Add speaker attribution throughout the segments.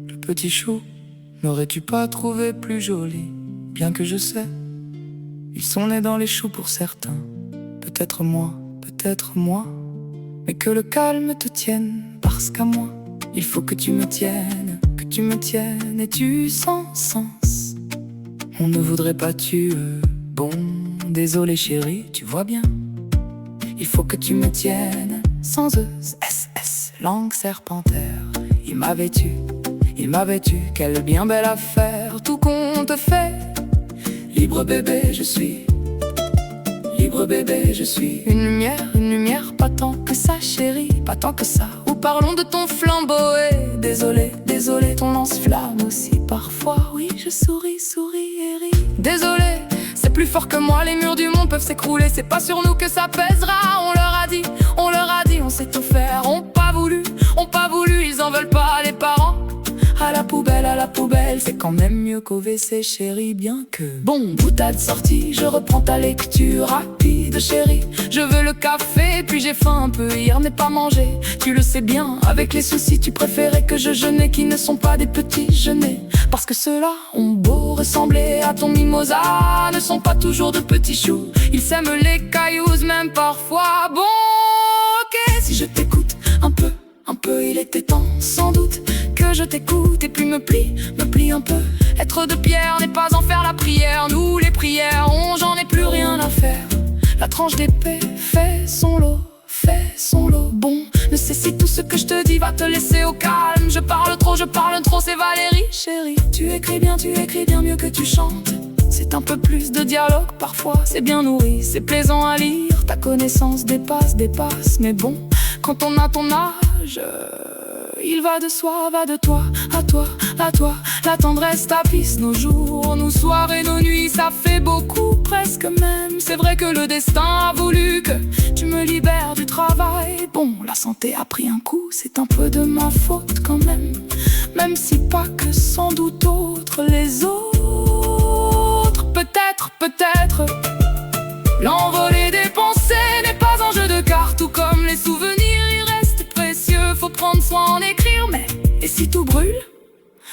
Speaker 1: Le petit chou, n'aurais-tu pas trouvé plus joli? Bien que je sais, ils sont nés dans les choux pour certains. Peut-être moi, mais que le calme te tienne, parce qu'à moi, il faut que tu me tiennes, et tu sens sens. On ne voudrait pas bon, désolé chérie, tu vois bien. Il faut que tu me tiennes, sans S, langue serpentaire. Il m'avait tu, quelle bien belle affaire. Tout compte fait, libre bébé je suis. Libre bébé je suis. Une lumière, pas tant que ça chérie, pas tant que ça. Ou parlons de ton flambeau et désolé, ton lance-flamme aussi. Parfois oui je souris et ris. Désolé, c'est plus fort que moi, les murs du monde peuvent s'écrouler. C'est pas sur nous que ça pèsera, on leur a dit, on sait tout faire. On pas voulu, ils en veulent pas les parents. À la poubelle, c'est quand même mieux qu'au WC chérie, bien que... Bon, boutade sortie, je reprends ta lecture rapide chérie. Je veux le café, puis j'ai faim un peu, hier n'est pas mangé. Tu le sais bien, avec les soucis, tu préférais que je jeûnais, qui ne sont pas des petits jeûnés. Parce que ceux-là ont beau ressembler à ton mimosa, ne sont pas toujours de petits choux. Ils sèment les cailloux, même parfois. Bon, ok, si je t'écoute un peu, il était temps, sans doute, que je t'écoute et puis me plie un peu. Être de pierre n'est pas en faire la prière. Nous les prières, j'en ai plus rien à faire. La tranche d'épée fait son lot. Bon, ne sais si tout ce que je te dis va te laisser au calme. Je parle trop, c'est Valérie chérie. Tu écris bien mieux que tu chantes. C'est un peu plus de dialogue parfois, c'est bien nourri, c'est plaisant à lire. Ta connaissance dépasse, mais bon, quand on a ton âge, il va de soi, va de toi, à toi. La tendresse tapisse nos jours, nos soirs et nos nuits, ça fait beaucoup, presque même. C'est vrai que le destin a voulu que tu me libères du travail. Bon, la santé a pris un coup, c'est un peu de ma faute quand même. Même si pas que sans doute autres, les autres. Peut-être, l'envolée des pensées n'est pas un jeu de cartes. Tout comme les souvenirs, ils restent précieux. Faut prendre soin en écrire, mais et si tout brûle?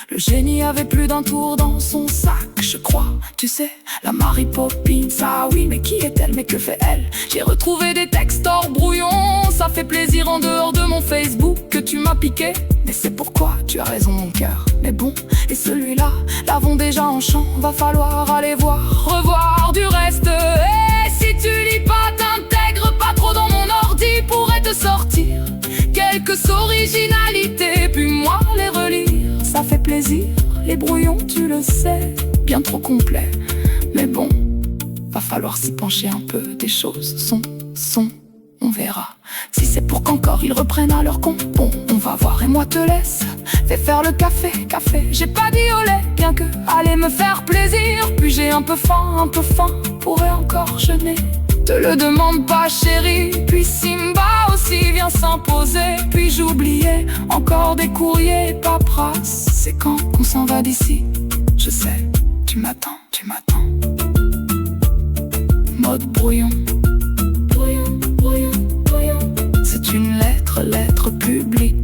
Speaker 1: Le génie avait plus d'un tour dans son sac, je crois. Tu sais, la Mary Poppins, ah oui, mais qui est-elle? Mais que fait-elle? J'ai retrouvé des textes hors brouillon. Ça fait plaisir en dehors de mon Facebook que tu m'as piqué. Mais c'est pourquoi tu as raison mon cœur. Mais bon, et celui-là, l'avons déjà en chant. Va falloir aller revoir du reste. Et si tu lis pas, t'intègres pas trop dans mon ordi. Pourrait te sortir quelques originalités, puis moi les relire. Ça fait plaisir, les brouillons, tu le sais, bien trop complet. Mais bon, va falloir s'y pencher un peu. Des choses sont, on verra. Si c'est pour qu'encore ils reprennent à leur compte, bon, on va voir. Et moi te laisse, fais faire le café. J'ai pas dit au lait, bien que allez me faire plaisir. Puis j'ai un peu faim, pourrais encore jeûner. Te le demande pas chérie. Puis Simba aussi vient s'imposer. Puis j'oubliais encore des courriers, paperasse. C'est quand qu'on s'en va d'ici? Je sais, tu m'attends. Mode brouillon. C'est une lettre publique.